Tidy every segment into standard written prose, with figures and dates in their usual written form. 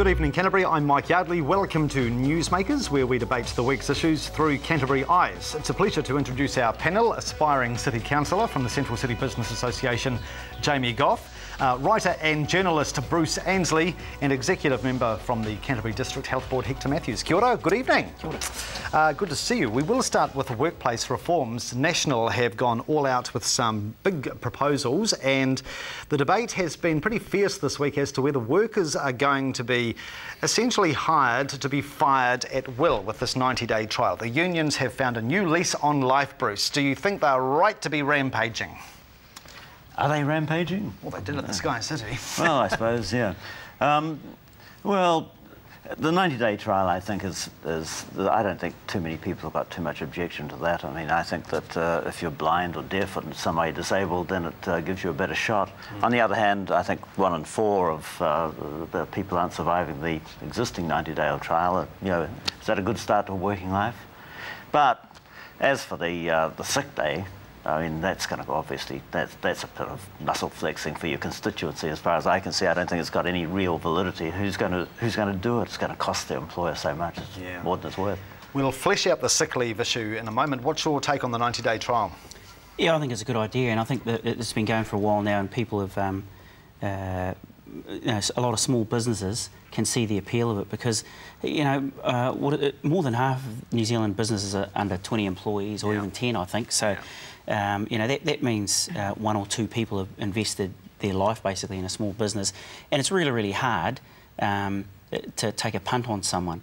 Good evening, Canterbury. I'm Mike Yardley. Welcome to NewsMakers, where we debate the week's issues through Canterbury eyes. It's a pleasure to introduce our panel, aspiring City Councillor from the Central City Business Association, Jamie Gough, writer and journalist Bruce Ansley, and executive member from the Canterbury District Health Board, Hector Matthews. Kia ora, good evening. Kia ora. Good to see you. We will start with workplace reforms. National have gone all out with some big proposals, and the debate has been pretty fierce this week as to whether workers are going to be essentially hired to be fired at will with this 90-day trial. The unions have found a new lease on life, Bruce. Do you think they're right to be rampaging? Are they rampaging? Well, they did at the Sky City. Well, I suppose, yeah. Well, the 90-day trial, I think, is I don't think too many people have got too much objection to that. I mean, I think that if you're blind or deaf or in some way disabled, then it gives you a better shot. On the other hand, I think 1 in 4 of the people aren't surviving the existing 90-day trial. You know, is that a good start to a working life? But as for the sick day, I mean, that's going to go, obviously, that's a bit of muscle flexing for your constituency. As far as I can see, I don't think it's got any real validity. Who's going to do it? It's going to cost the employer so much. It's more than it's worth. We'll flesh out the sick leave issue in a moment. What's your take on the 90-day trial? Yeah, I think it's a good idea, and I think that it's been going for a while now, and people have, you know, a lot of small businesses can see the appeal of it because, you know, more than half of New Zealand businesses are under 20 employees or even 10, I think. So. You know, that means 1 or 2 people have invested their life basically in a small business, and it's really, really hard to take a punt on someone.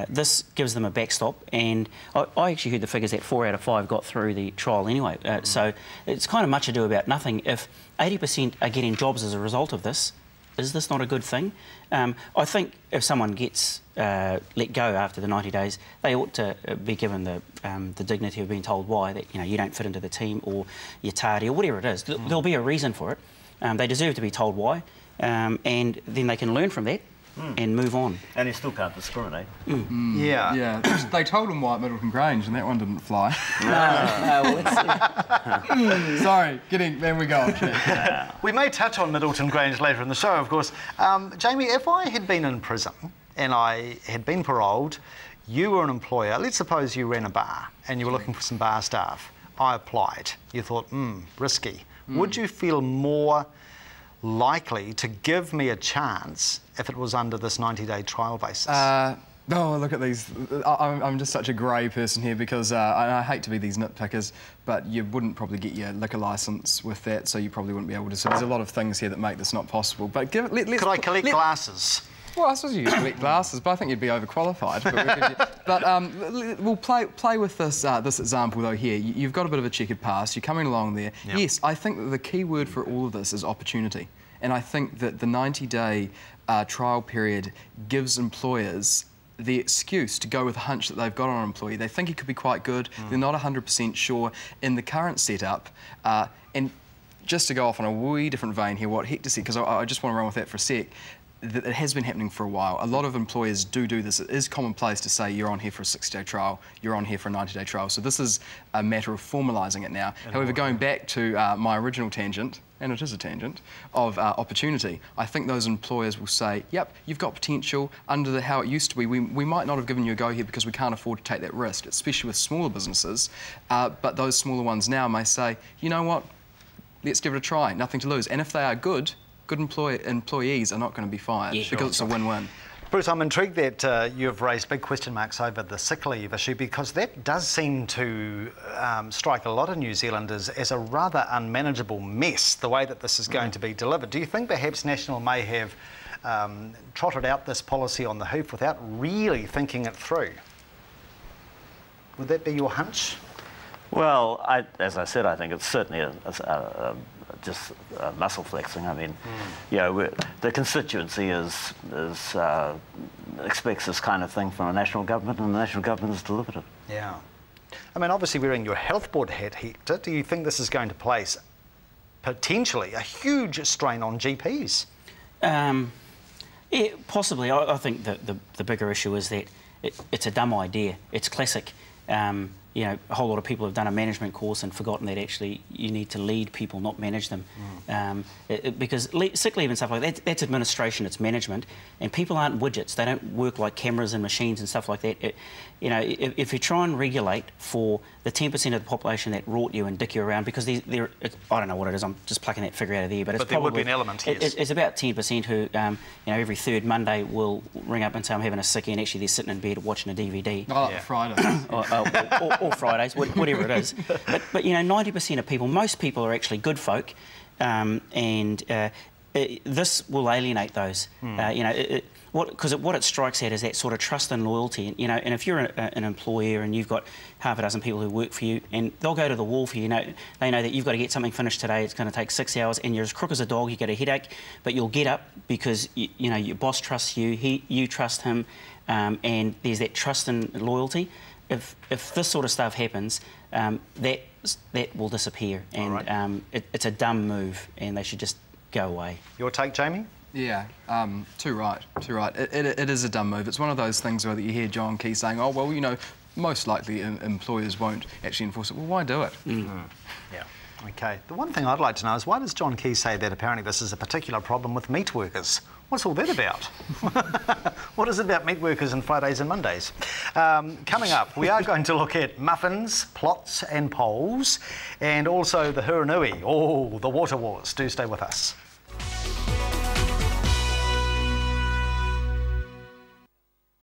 This gives them a backstop, and I actually heard the figures that 4 out of 5 got through the trial anyway. So it's kind of much ado about nothing. If 80% are getting jobs as a result of this, is this not a good thing? I think if someone gets let go after the 90 days, they ought to be given the dignity of being told why, that, you know, you don't fit into the team or you're tardy or whatever it is. There'll be a reason for it. They deserve to be told why, and then they can learn from that and move on. And you still can't discriminate. Yeah. They told him why at Middleton Grange, and that one didn't fly. No. Sorry, there we go. We may touch on Middleton Grange later in the show, of course. Jamie, if I had been in prison and I had been paroled, you were an employer, let's suppose you ran a bar and you were looking for some bar staff. I applied. You thought, risky. Would you feel more likely to give me a chance if it was under this 90-day trial basis? Oh, look at these. I'm just such a grey person here because I hate to be these nitpickers, but you wouldn't probably get your liquor licence with that, so you probably wouldn't be able to. So there's a lot of things here that make this not possible. But could I collect glasses? Well, I suppose you could collect glasses, but I think you'd be overqualified. But we'll play with this this example though here. You've got a bit of a checkered past. You're coming along there. Yep. Yes, I think that the key word for all of this is opportunity, and I think that the 90-day trial period gives employers the excuse to go with a hunch that they've got on an employee. They think he could be quite good. They're not 100% sure in the current setup. And just to go off on a wee different vein here, what Hector said, because I just want to run with that for a sec. That it has been happening for a while. A lot of employers do this. It is commonplace to say you're on here for a 60-day trial, you're on here for a 90-day trial. So this is a matter of formalising it now. However, going back to my original tangent, and it is a tangent, of opportunity, I think those employers will say, yep, you've got potential under how it used to be. We might not have given you a go here because we can't afford to take that risk, especially with smaller businesses. But those smaller ones now may say, you know what, let's give it a try, nothing to lose. And if they are good employees are not going to be fired because it's a win-win. Bruce, I'm intrigued that you've raised big question marks over the sick leave issue because that does seem to strike a lot of New Zealanders as a rather unmanageable mess, the way that this is going to be delivered. Do you think perhaps National may have trotted out this policy on the hoof without really thinking it through? Would that be your hunch? Well, as I said, I think it's certainly just muscle flexing. I mean, you know, the constituency expects this kind of thing from a national government, and the national government has delivered it. Yeah. I mean, obviously wearing your health board hat, Hector, do you think this is going to place potentially a huge strain on GPs? Yeah, possibly. I think that the bigger issue is that it's a dumb idea. It's classic. you know, a whole lot of people have done a management course and forgotten that actually you need to lead people, not manage them. Because sick leave and stuff like that, that's administration, it's management, and people aren't widgets. They don't work like cameras and machines and stuff like that. You know, if you try and regulate for the 10% of the population that rort you and dick you around, because I don't know what it is, I'm just plucking that figure out of there, but it's there probably, would be an element, yes. It's about 10% who, you know, every third Monday will ring up and say I'm having a sickie, and actually they're sitting in bed watching a DVD. Oh, yeah. Fridays. or Fridays, whatever it is. But you know, 90% of people, most people are actually good folk, and this will alienate those. You know, what it strikes at is that sort of trust and loyalty. You know, and if you're an employer and you've got half a dozen people who work for you, and they'll go to the wall for you. You know, they know that you've got to get something finished today. It's going to take 6 hours, and you're as crook as a dog. You get a headache, but you'll get up because you know your boss trusts you. You trust him, and there's that trust and loyalty. If this sort of stuff happens, that will disappear, and right. It's a dumb move, and they should just go away. Your take, Jamie? Yeah, too right. It is a dumb move. It's one of those things where you hear John Key saying, oh, well, you know, most likely employers won't actually enforce it. Well, why do it? Yeah. OK. The one thing I'd like to know is why does John Key say that apparently this is a particular problem with meat workers? What's all that about? What is it about meat workers and Fridays and Mondays? Coming up, we are going to look at muffins, plots and poles, and also the Huranui, the water wars. Do stay with us.